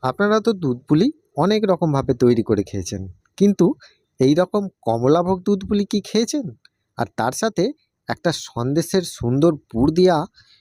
আপনারা তো দুধ পুলি অনেক রকমভাবে তৈরি করে খেয়েছেন, কিন্তু এই রকম কমলাভোগ দুধ পুলি কি খেয়েছেন? আর তার সাথে একটা সন্দেশের সুন্দর পুর দেওয়া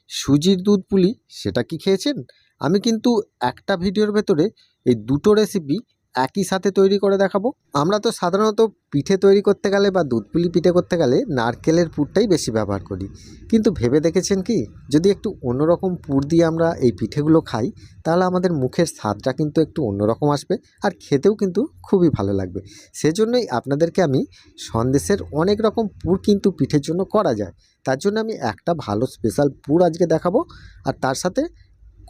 সুজির দুধ পুলি, সেটা কি খেয়েছেন? আমি কিন্তু একটা ভিডিওর ভেতরে এই দুটো রেসিপি একই সাথে তৈরি করে দেখাবো। আমরা তো সাধারণত পিঠে তৈরি করতে গেলে বা দুধ পুলি পিঠে করতে গেলে নারকেলের পুরটাই বেশি ব্যবহার করি, কিন্তু ভেবে দেখেছেন কি, যদি একটু অন্যরকম পুর দিয়ে আমরা এই পিঠেগুলো খাই, তাহলে আমাদের মুখের স্বাদটা কিন্তু একটু অন্যরকম আসবে, আর খেতেও কিন্তু খুবই ভালো লাগবে। সেজন্যই আপনাদেরকে আমি সন্দেশের অনেক রকম পুর কিন্তু পিঠের জন্য করা যায়, তার জন্য আমি একটা ভালো স্পেশাল পুর আজকে দেখাবো। আর তার সাথে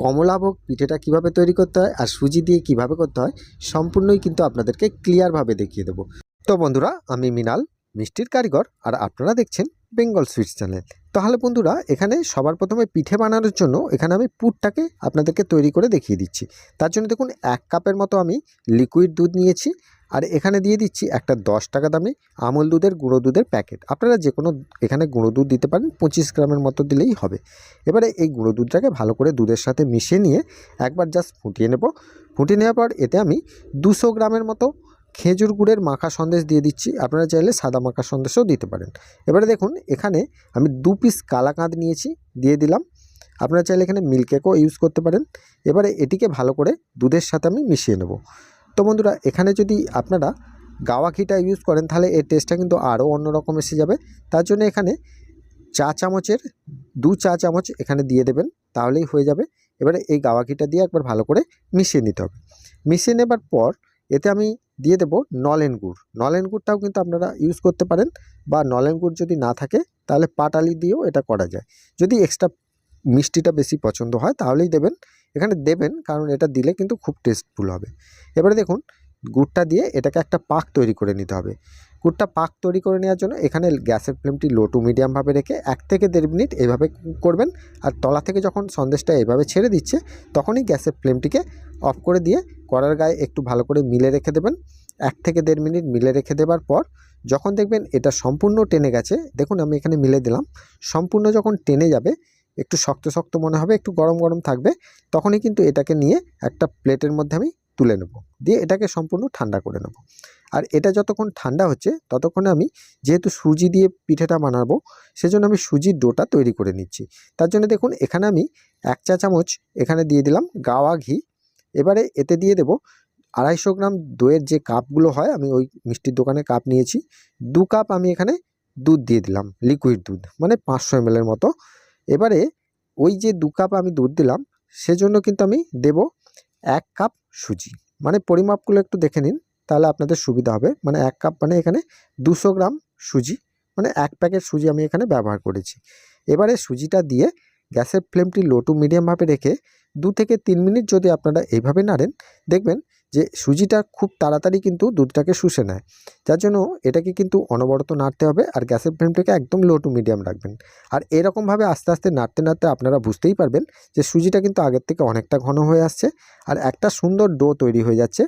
কমলাভোগ পিঠেটা কিভাবে তৈরি করতে হয় আর সুজি দিয়ে কিভাবে করতে হয়, সম্পূর্ণই কিন্তু আপনাদেরকে ক্লিয়ারভাবে দেখিয়ে দেবো। তো বন্ধুরা, আমি মৃণাল, মিষ্টির কারিগর, আর আপনারা দেখছেন বেঙ্গল সুইটস চ্যানেল। তাহলে বন্ধুরা, এখানে সবার প্রথমে পিঠে বানানোর জন্য এখানে আমি পুরটাকে আপনাদেরকে তৈরি করে দেখিয়ে দিচ্ছি। তার জন্য দেখুন, 1 কাপের মতো আমি লিকুইড দুধ নিয়েছি, আর এখানে দিয়ে দিচ্ছি একটা 10 টাকা দামি আমুল দুধের গুঁড়ো দুধের প্যাকেট। আপনারা যে কোনো এখানে গুঁড়ো দুধ দিতে পারেন, 25 গ্রামের মতো দিলেই হবে। এবারে এই গুঁড়ো দুধটাকে ভালো করে দুধের সাথে মিশিয়ে নিয়ে একবার জাস্ট ফুটিয়ে নেব। ফুটিয়ে নেওয়ার পর এতে আমি 200 গ্রামের মতো খেজুর গুড়ের মাখা সন্দেশ দিয়ে দিচ্ছি। আপনারা চাইলে সাদা মাখা সন্দেশও দিতে পারেন। এবারে দেখুন, এখানে আমি 2 পিস কালাকাঁদ নিয়েছি, দিয়ে দিলাম। আপনারা চাইলে এখানে মিল্ক কেকও ইউজ করতে পারেন। এবারে এটিকে ভালো করে দুধের সাথে আমি মিশিয়ে নেব। তো বন্ধুরা, এখানে যদি আপনারা গাওয়া ঘিটা ইউজ করেন, তাহলে এর টেস্টটা কিন্তু আরও অন্যরকম এসে যাবে। তার জন্য এখানে 2 চা চামচ এখানে দিয়ে দেবেন, তাহলেই হয়ে যাবে। এবারে এই গাওয়া ঘিটা দিয়ে একবার ভালো করে মিশিয়ে নিতে হবে। মিশিয়ে নেবার পর এতে আমি দিয়ে দেব নলেন গুড়। নলেন গুড়টাও কিন্তু আপনারা ইউজ করতে পারেন, বা নলেন গুড় যদি না থাকে তাহলে পাটালি দিয়েও এটা করা যায়। যদি এক্সট্রা মিষ্টিটা বেশি পছন্দ হয় তাহলেই দেবেন, এখানে দেবেন, কারণ এটা দিলে কিন্তু খুব টেস্টফুল হবে। এবারে দেখুন, গুড়টা দিয়ে এটাকে একটা পাক তৈরি করে নিতে হবে। গুড়টা পাক তৈরি করে নেওয়ার জন্য এখানে গ্যাসের ফ্লেমটি লো টু মিডিয়ামভাবে রেখে 1 থেকে 1.5 মিনিট এইভাবে করবেন। আর তলা থেকে যখন সন্দেশটা এভাবে ছেড়ে দিচ্ছে, তখনই গ্যাসের ফ্লেমটিকে অফ করে দিয়ে কড়ার গায়ে একটু ভালো করে মিলে রেখে দেবেন। 1 থেকে 1.5 মিনিট মিলে রেখে দেবার পর যখন দেখবেন এটা সম্পূর্ণ টেনে গেছে, দেখুন আমি এখানে মিলে দিলাম, সম্পূর্ণ যখন টেনে যাবে, একটু শক্ত শক্ত মনে হবে, একটু গরম গরম থাকবে, তখনই কিন্তু এটাকে নিয়ে একটা প্লেটের মধ্যে আমি তুলে নেব, দিয়ে এটাকে সম্পূর্ণ ঠান্ডা করে নেব। আর এটা যতক্ষণ ঠান্ডা হচ্ছে, ততক্ষণে আমি যেহেতু সুজি দিয়ে পিঠেটা বানাবো, সেজন্য আমি সুজির ডোটা তৈরি করে নিচ্ছি। তার জন্য দেখুন, এখানে আমি 1 চা চামচ এখানে দিয়ে দিলাম গাওয়া ঘি। এবারে এতে দিয়ে দেব 250 গ্রাম দইয়ের যে কাপগুলো হয়, আমি ওই মিষ্টির দোকানে কাপ নিয়েছি, 2 কাপ আমি এখানে দুধ দিয়ে দিলাম, লিকুইড দুধ, মানে 500 ml এর মতো। এবারে ওই যে 2 কাপ আমি দুধ দিলাম, সেজন্য কিন্তু আমি দেব 1 কাপ সুজি। মানে পরিমাপগুলো একটু দেখে নিন, তাহলে আপনাদের সুবিধা হবে। মানে 1 কাপ মানে এখানে 200 গ্রাম সুজি, মানে 1 প্যাকেট সুজি আমি এখানে ব্যবহার করেছি। এবারে সুজিটা দিয়ে গ্যাসের ফ্লেমটি লো টু মিডিয়ামভাবে রেখে 2 থেকে 3 মিনিট যদি আপনারা এইভাবে নাড়েন, দেখবেন যে সুজিটা খুব তাড়াতাড়ি কিন্তু দুধটাকে শুষে নেয়। যার জন্য এটাকে কিন্তু অনবরত নাড়তে হবে, আর গ্যাসের ফ্লেমটাকে একদম লো টু মিডিয়াম রাখবেন। আর এরকমভাবে আস্তে আস্তে নাড়তে নাড়তে আপনারা বুঝতেই পারবেন যে সুজিটা কিন্তু আগের থেকে অনেকটা ঘন হয়ে আসছে, আর একটা সুন্দর ডো তৈরি হয়ে যাচ্ছে।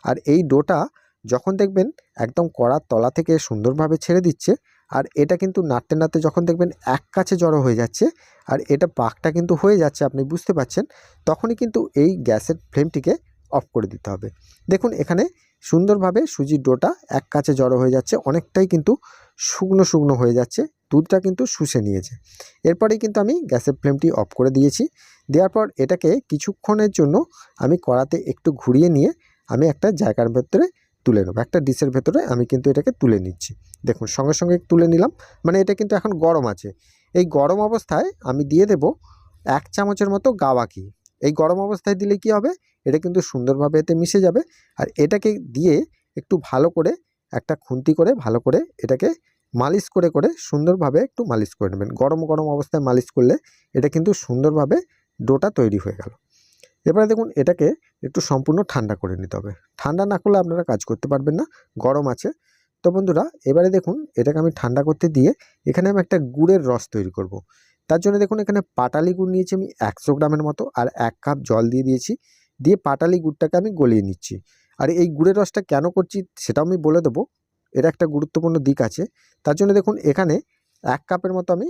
আর এই ডোটা যখন দেখবেন একদম কড়ার তলা থেকে সুন্দরভাবে ছেড়ে দিচ্ছে, আর এটা কিন্তু নাড়তে নাড়তে যখন দেখবেন এক কাছে জড়ো হয়ে যাচ্ছে, আর এটা পাকটা কিন্তু হয়ে যাচ্ছে, আপনি বুঝতে পারছেন, তখনই কিন্তু এই গ্যাসের ফ্লেমটিকে অফ করে দিতে হবে। দেখুন, এখানে সুন্দরভাবে সুজির ডোটা এক কাছে জড়ো হয়ে যাচ্ছে, অনেকটাই কিন্তু শুকনো শুকনো হয়ে যাচ্ছে, দুধটা কিন্তু শুষে নিয়েছে। এরপরেই কিন্তু আমি গ্যাসের ফ্লেমটি অফ করে দিয়েছি। দেওয়ার পর এটাকে কিছুক্ষণের জন্য আমি কড়াতে একটু ঘুরিয়ে নিয়ে আমি একটা জায়গার ভেতরে তুলে নেব, একটা ডিশের ভেতরে আমি কিন্তু এটাকে তুলে নিচ্ছি। দেখুন, সঙ্গে সঙ্গে তুলে নিলাম, মানে এটা কিন্তু এখন গরম আছে। এই গরম অবস্থায় আমি দিয়ে দেব 1 চামচের মতো গাওয়া ঘি। এই গরম অবস্থায় দিলে কি হবে, এটা কিন্তু সুন্দরভাবে এতে মিশে যাবে। আর এটাকে দিয়ে একটু ভালো করে একটা খুন্তি করে ভালো করে এটাকে মালিশ করে করে সুন্দরভাবে একটু মালিশ করে নেবেন। গরম গরম অবস্থায় মালিশ করলে এটা কিন্তু সুন্দরভাবে ডোটা তৈরি হয়ে গেল। এবারে দেখুন, এটাকে একটু সম্পূর্ণ ঠান্ডা করে নিতে হবে। ঠান্ডা না করলে আপনারা কাজ করতে পারবেন না, গরম আছে। তো বন্ধুরা, এবারে দেখুন, এটাকে আমি ঠান্ডা করতে দিয়ে এখানে আমি একটা গুড়ের রস তৈরি করব। তার জন্য দেখুন, এখানে পাটালি গুড় নিয়েছি আমি 100 গ্রামের মতো, আর 1 কাপ জল দিয়ে দিয়েছি। দিয়ে পাটালি গুড়টাকে আমি গলিয়ে নিচ্ছি। আর এই গুড়ের রসটা কেন করছি সেটাও আমি বলে দেবো, এর একটা গুরুত্বপূর্ণ দিক আছে। তার জন্য দেখুন, এখানে 1 কাপের মতো আমি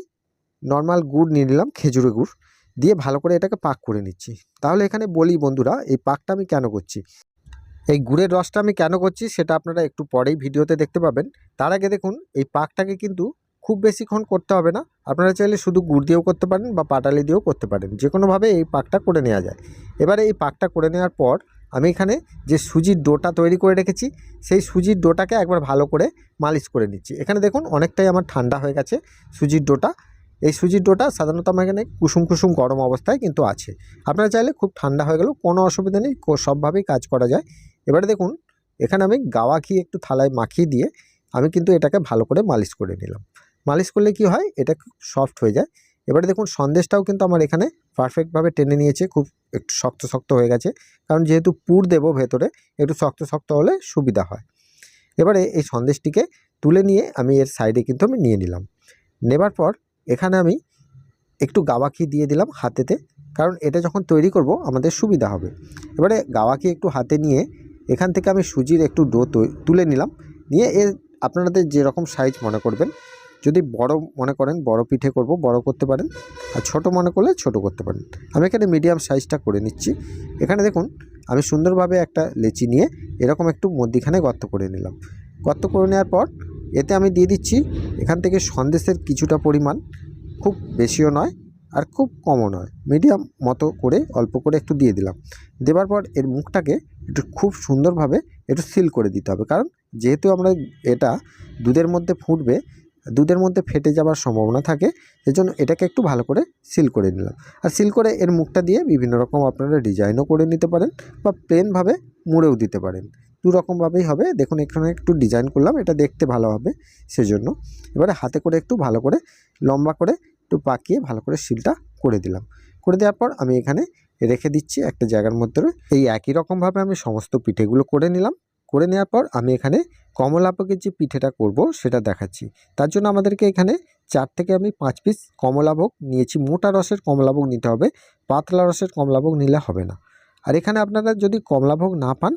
নর্মাল গুড় নিয়ে নিলাম, খেজুরের গুড়। দিয়ে ভালো করে এটাকে পাক করে নিচ্ছি। তাহলে এখানে বলি বন্ধুরা, এই পাকটা আমি কেন করছি, এই গুড়ের রসটা আমি কেন করছি সেটা আপনারা একটু পরেই ভিডিওতে দেখতে পাবেন। তার আগে দেখুন, এই পাকটাকে কিন্তু খুব বেশিক্ষণ করতে হবে না। আপনারা চাইলে শুধু গুড় দিয়েও করতে পারেন বা পাটালি দিয়েও করতে পারেন, যে কোনোভাবে এই পাকটা করে নেওয়া যায়। এবারে এই পাকটা করে নেওয়ার পর আমি এখানে যে সুজির ডোটা তৈরি করে রেখেছি, সেই সুজির ডোটাকে একবার ভালো করে মালিশ করে নিচ্ছি। এখানে দেখুন অনেকটাই আমার ঠান্ডা হয়ে গেছে সুজির ডোটা। এই সুজির ডোটা সাধারণত আমার এখানে কুসুম কুসুম গরম অবস্থায় কিন্তু আছে। আপনারা চাইলে খুব ঠান্ডা হয়ে গেলেও কোনো অসুবিধা নেই, সবভাবেই কাজ করা যায়। এবারে দেখুন, এখানে আমি গাওয়া ঘি একটু থালায় মাখিয়ে দিয়ে আমি কিন্তু এটাকে ভালো করে মালিশ করে নিলাম। মালিশ করলে কি হয়, এটা খুব সফট হয়ে যায়। এবারে দেখুন সন্দেশটাও কিন্তু আমার এখানে পারফেক্টভাবে টেনে নিয়েছে, খুব একটু শক্ত শক্ত হয়ে গেছে, কারণ যেহেতু পুর দেবো ভেতরে, একটু শক্ত শক্ত হলে সুবিধা হয়। এবারে এই সন্দেশটিকে তুলে নিয়ে আমি এর সাইডে কিন্তু আমি নিয়ে নিলাম। নেবার পর এখানে আমি একটু গাওয়া ঘি দিয়ে দিলাম হাতেতে, কারণ এটা যখন তৈরি করব আমাদের সুবিধা হবে। এবারে গাওয়া ঘি একটু হাতে নিয়ে এখান থেকে আমি সুজির একটু ডো তুলে নিলাম। নিয়ে আপনাদের যেরকম সাইজ মনে করবেন, যদি বড় মনে করেন বড় পিঠে করব, বড় করতে পারেন, আর ছোট মনে করলে ছোট করতে পারেন। আমি এখানে মিডিয়াম সাইজটা করে নিচ্ছি। এখানে দেখুন আমি সুন্দরভাবে একটা লেচি নিয়ে এরকম একটু মধ্যিখানে গর্ত করে নিলাম। গর্ত করে নেওয়ার পর এতে আমি দিয়ে দিচ্ছি এখান থেকে সন্দেশের কিছুটা পরিমাণ, খুব বেশিও নয় আর খুব কমও নয়, মিডিয়াম মতো করে অল্প করে একটু দিয়ে দিলাম। দেওয়ার পর এর মুখটাকে একটু খুব সুন্দরভাবে একটু সিল করে দিতে হবে, কারণ যেহেতু আমরা এটা দুধের মধ্যে ফুটবে, দুধের মধ্যে ফেটে যাওয়ার সম্ভাবনা থাকে, সেজন্য এটাকে একটু ভালো করে সিল করে নিলাম। আর সিল করে এর মুখটা দিয়ে বিভিন্ন রকম আপনারা ডিজাইনও করে নিতে পারেন বা প্লেনভাবে মুড়েও দিতে পারেন, দু রকমভাবেই হবে। দেখুন এখানে একটু ডিজাইন করলাম, এটা দেখতে ভালো হবে সেজন্য। এবারে হাতে করে একটু ভালো করে লম্বা করে একটু পাকিয়ে ভালো করে সিলটা করে দিলাম। করে দেওয়ার পর আমি এখানে রেখে দিচ্ছি একটা জায়গার মধ্যে। এই একই রকমভাবে আমি সমস্ত পিঠেগুলো করে নিলাম। করে নেওয়ার পর আমি এখানে কমলাভোগের যে পিঠেটা করব সেটা দেখাচ্ছি। তার জন্য আমাদেরকে এখানে 4 থেকে আমি 5 পিস কমলাভোগ নিয়েছি। মোটা রসের কমলাভোগ নিতে হবে, পাতলা রসের কমলাভোগ নিলে হবে না। আর এখানে আপনারা যদি কমলাভোগ না পান,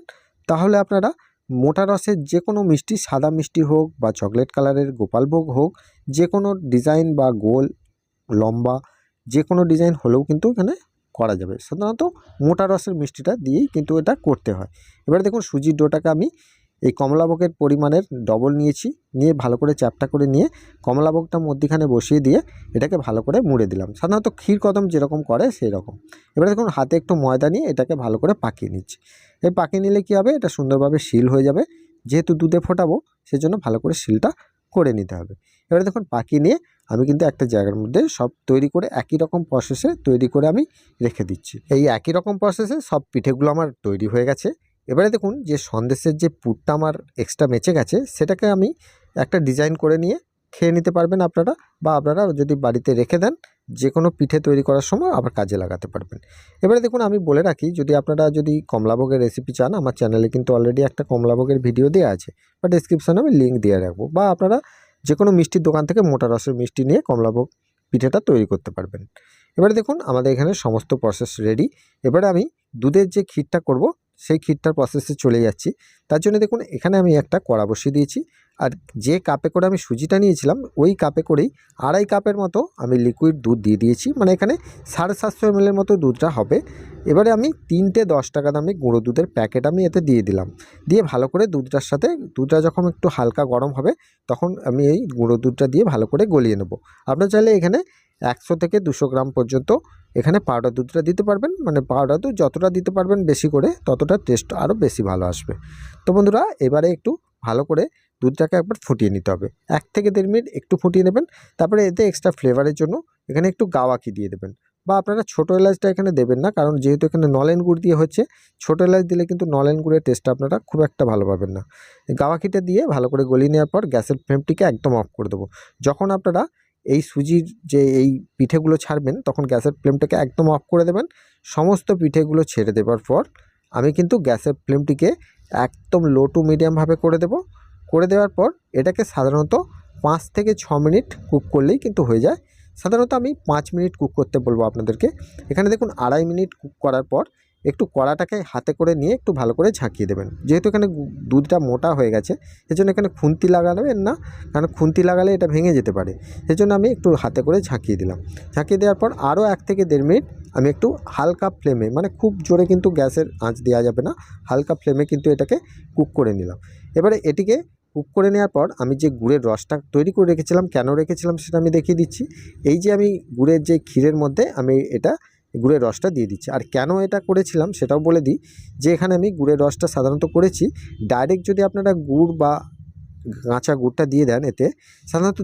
তাহলে আপনারা মোটা রসের যে কোনো মিষ্টি, সাদা মিষ্টি হোক বা চকলেট কালারের গোপালভোগ হোক, যে কোনো ডিজাইন বা গোল লম্বা যে কোনো ডিজাইন হলেও কিন্তু এখানে করা যাবে। সাধারণত মোটা রসের মিষ্টিটা দিয়েই কিন্তু এটা করতে হয়। এবারে দেখুন সুজির ডোটাকে আমি এই কমলাভোগের পরিমাণের ডবল নিয়েছি, নিয়ে ভালো করে চ্যাপটা করে নিয়ে কমলাভোগটা মধ্যিখানে বসিয়ে দিয়ে এটাকে ভালো করে মুড়ে দিলাম, সাধারণত ক্ষীর কদম যেরকম করে সেই রকম। এবারে দেখুন হাতে একটু ময়দা নিয়ে এটাকে ভালো করে পাকিয়ে নিচ্ছি। এই পাকিয়ে নিলে কী হবে, এটা সুন্দরভাবে সিল হয়ে যাবে। যেহেতু দুধে ফোটাবো সেজন্য ভালো করে সিলটা করে নিতে হবে। এবারে দেখুন পাকিয়ে নিয়ে আমি কিন্তু একটা জায়গার মধ্যে সব তৈরি করে একই রকম প্রসেসে তৈরি করে আমি রেখে দিচ্ছি। এই একই রকম প্রসেসে সব পিঠেগুলো আমার তৈরি হয়ে গেছে। এবারে দেখুন যে সন্দেশের যে পুরটা আমার এক্সট্রা বেঁচে গেছে, সেটাকে আমি একটা ডিজাইন করে নিয়ে খেয়ে নিতে পারবেন আপনারা, বা আপনারা যদি বাড়িতে রেখে দেন যে কোনো পিঠে তৈরি করার সময় আবার কাজে লাগাতে পারবেন। এবারে দেখুন আমি বলে রাখি, যদি আপনারা যদি কমলাভোগের রেসিপি চান, আমার চ্যানেলে কিন্তু অলরেডি একটা কমলাভোগের ভিডিও দেওয়া আছে, বা ডেসক্রিপশনে আমি লিঙ্ক দিয়ে রাখবো, বা আপনারা যে কোনো মিষ্টির দোকান থেকে মোটা রসের মিষ্টি নিয়ে কমলাভোগ পিঠেটা তৈরি করতে পারবেন। এবারে দেখুন আমাদের এখানে সমস্ত প্রসেস রেডি। এবারে আমি দুধের যে ক্ষীরটা করব সেই ক্ষীরটার প্রসেসে চলে যাচ্ছি। তার জন্য দেখুন এখানে আমি একটা কড়া বসিয়ে দিয়েছি, আর যে কাপে করে আমি সুজিটা নিয়েছিলাম ওই কাপে করেই 2.5 কাপের মতো আমি লিকুইড দুধ দিয়ে দিয়েছি, মানে এখানে 750 ml মতো দুধটা হবে। এবারে আমি 3টে 10 টাকা দামি গুঁড়ো দুধের প্যাকেট আমি এতে দিয়ে দিলাম। দিয়ে ভালো করে দুধটার সাথে, দুধটা যখন একটু হালকা গরম হবে তখন আমি এই গুঁড়ো দুধটা দিয়ে ভালো করে গলিয়ে নেব। আপনারা চাইলে এখানে 100 থেকে 200 গ্রাম পর্যন্ত এখানে পাউডার দুধটা দিতে পারবেন, মানে পাউডার দুধ যতটা দিতে পারবেন বেশি করে, ততটা টেস্ট আরও বেশি ভালো আসবে। তো বন্ধুরা এবারে একটু ভালো করে দুধটাকে একবার ফুটিয়ে নিতে হবে, 1 থেকে 1.5 মিনিট একটু ফুটিয়ে নেবেন। তারপরে এতে এক্সট্রা ফ্লেভারের জন্য এখানে একটু গাওয়া ঘি দিয়ে দেবেন, বা আপনারা ছোটো এলাচটা এখানে দেবেন না, কারণ যেহেতু এখানে নলেন গুড় দিয়ে হচ্ছে, ছোটো এলাচ দিলে কিন্তু নলেন গুড়ের টেস্টটা আপনারা খুব একটা ভালো পাবেন না। গাওয়া ঘিটা দিয়ে ভালো করে গলিয়ে নেওয়ার পর গ্যাসের ফ্লেমটিকে একদম অফ করে দেবো। যখন আপনারা এই সুজির যে এই পিঠেগুলো ছাড়বেন তখন গ্যাসের ফ্লেমটাকে একদম অফ করে দেবেন। সমস্ত পিঠেগুলো ছেড়ে দেওয়ার পর আমি কিন্তু গ্যাসের ফ্লেমটিকে একদম লো টু মিডিয়ামভাবে করে দেব। করে দেওয়ার পর এটাকে সাধারণত 5 থেকে 6 মিনিট কুক করলেই কিন্তু হয়ে যায়। সাধারণত আমি 5 মিনিট কুক করতে বলবো আপনাদেরকে। এখানে দেখুন 2.5 মিনিট কুক করার পর একটু কড়াটাকে হাতে করে নিয়ে একটু ভালো করে ঝাঁকিয়ে দেবেন। যেহেতু এখানে দুধটা মোটা হয়ে গেছে সেজন্য এখানে খুন্তি লাগাবেন না, কারণ খুন্তি লাগালে এটা ভেঙে যেতে পারে। সেজন্য আমি একটু হাতে করে ঝাঁকিয়ে দিলাম। ঝাঁকিয়ে দেওয়ার পর আরও 1 থেকে 1.5 মিনিট আমি একটু হালকা ফ্লেমে, মানে খুব জোরে কিন্তু গ্যাসের আঁচ দেওয়া যাবে না, হালকা ফ্লেমে কিন্তু এটাকে কুক করে নিলাম। এবারে এটিকে কুক করে নেওয়ার পর আমি যে গুড়ের রসটা তৈরি করে রেখেছিলাম, কেন রেখেছিলাম সেটা আমি দেখিয়ে দিচ্ছি। এই যে আমি গুড়ের যে ক্ষীরের মধ্যে আমি এটা গুড়ের রসটা দিয়ে দিচ্ছি। আর কেন এটা করেছিলাম সেটাও বলে দিই, যে এখানে আমি গুড়ের রসটা সাধারণত করেছি ডাইরেক্ট যদি আপনারা গুড় বা কাঁচা গুড়টা দিয়ে দেন, এতে সাধারণত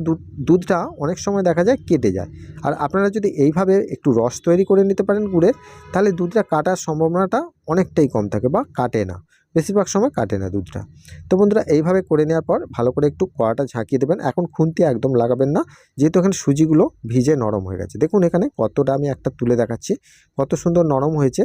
দুধটা অনেক সময় দেখা যায় কেটে যায়। আর আপনারা যদি এইভাবে একটু রস তৈরি করে নিতে পারেন গুড়ের, তাহলে দুধটা কাটার সম্ভাবনাটা অনেকটাই কম থাকে বা কাটে না, বেশিরভাগ সময় কাটে না দুধটা। তো বন্ধুরা এইভাবে করে নেওয়ার পর ভালো করে একটু কড়াটা ঝাঁকিয়ে দেবেন। এখন খুন্তি একদম লাগাবেন না, যেহেতু এখানে সুজিগুলো ভিজে নরম হয়ে গেছে। দেখুন এখানে কতটা আমি একটা তুলে দেখাচ্ছি, কত সুন্দর নরম হয়েছে।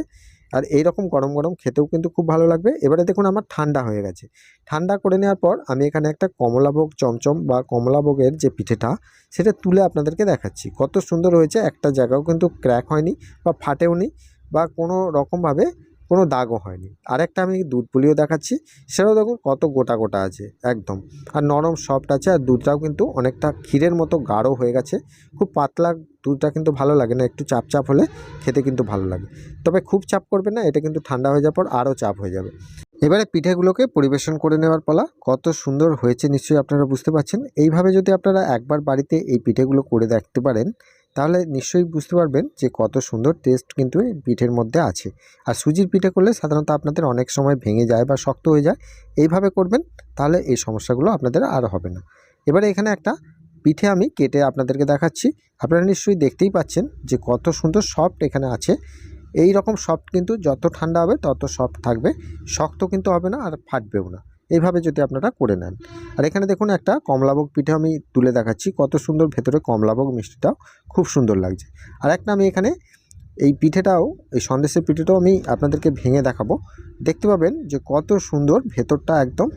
আর এই রকম গরম গরম খেতেও কিন্তু খুব ভালো লাগবে। এবারে দেখুন আমার ঠান্ডা হয়ে গেছে। ঠান্ডা করে নেওয়ার পর আমি এখানে একটা কমলাভোগ চমচম বা কমলাভোগের যে পিঠেটা, সেটা তুলে আপনাদেরকে দেখাচ্ছি। কত সুন্দর হয়েছে, একটা জায়গাও কিন্তু ক্র্যাক হয়নি বা ফাটেওনি বা কোনো রকমভাবে কোনো দাগও হয়নি। আরেকটা আমি দুধ পুলিও দেখাচ্ছি, সেটাও দেখুন কত গোটা গোটা আছে একদম, আর নরম সফট আছে। আর দুধটাও কিন্তু অনেকটা ক্ষীরের মতো গাঢ় হয়ে গেছে। খুব পাতলা দুধটা কিন্তু ভালো লাগে না, একটু চাপ চাপ হলে খেতে কিন্তু ভালো লাগে। তবে খুব চাপ করবে না, এটা কিন্তু ঠান্ডা হয়ে যাওয়ার পর আরও চাপ হয়ে যাবে। এবারে পিঠেগুলোকে পরিবেশন করে নেওয়ার পালা। কত সুন্দর হয়েছে নিশ্চয়ই আপনারা বুঝতে পারছেন। এইভাবে যদি আপনারা একবার বাড়িতে এই পিঠেগুলো করে দেখতে পারেন, তাহলে নিশ্চয়ই বুঝতে পারবেন যে কত সুন্দর টেস্ট কিন্তু এই পিঠের মধ্যে আছে। আর সুজির পিঠে করলে সাধারণত আপনাদের অনেক সময় ভেঙে যায় বা শক্ত হয়ে যায়। এইভাবে করবেন, তাহলে এই সমস্যাগুলো আপনাদের আর হবে না। এবারে এখানে একটা পিঠে আমি কেটে আপনাদেরকে দেখাচ্ছি। আপনারা নিশ্চয়ই দেখতেই পাচ্ছেন যে কত সুন্দর সফট এখানে আছে। এই রকম সফট কিন্তু যত ঠান্ডা হবে তত সফট থাকবে, শক্ত কিন্তু হবে না আর ফাটবেও না। এইভাবে যদি আপনারা করে নেন। আর এখানে দেখুন একটা কমলাভোগ পিঠে আমি তুলে দেখাচ্ছি, কত সুন্দর ভেতরে কমলাভোগ মিষ্টিটাও খুব সুন্দর লাগছে। আর একটা আমি এখানে এই পিঠেটাও, এই সন্দেশের পিঠেটাও আমি আপনাদেরকে ভেঙে দেখাবো। দেখতে পাবেন যে কত সুন্দর ভেতরটা, একদম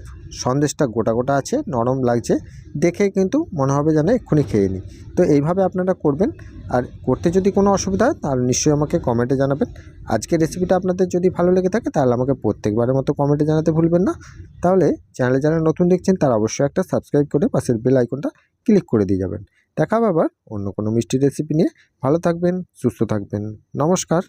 সন্দেশটা গোটা গোটা আছে, নরম লাগছে, দেখে কিন্তু মনে হবে যেন এক্ষুনি খেয়ে নিই। তো এইভাবে আপনারা করবেন। আর করতে যদি কোনো অসুবিধা হয় তাহলে নিশ্চয়ই আমাকে কমেন্টে জানাবেন। আজকের রেসিপিটা আপনাদের যদি ভালো লেগে থাকে তাহলে আমাকে প্রত্যেকবারের মতো কমেন্টে জানাতে ভুলবেন না। তাহলে চ্যানেলে যারা নতুন দেখছেন তারা অবশ্যই একটা সাবস্ক্রাইব করে পাশের বেল আইকনটা ক্লিক করে দিয়ে যাবেন। দেখা হবে আবার অন্য কোনো মিষ্টি রেসিপি নিয়ে। ভালো থাকবেন, সুস্থ থাকবেন। নমস্কার।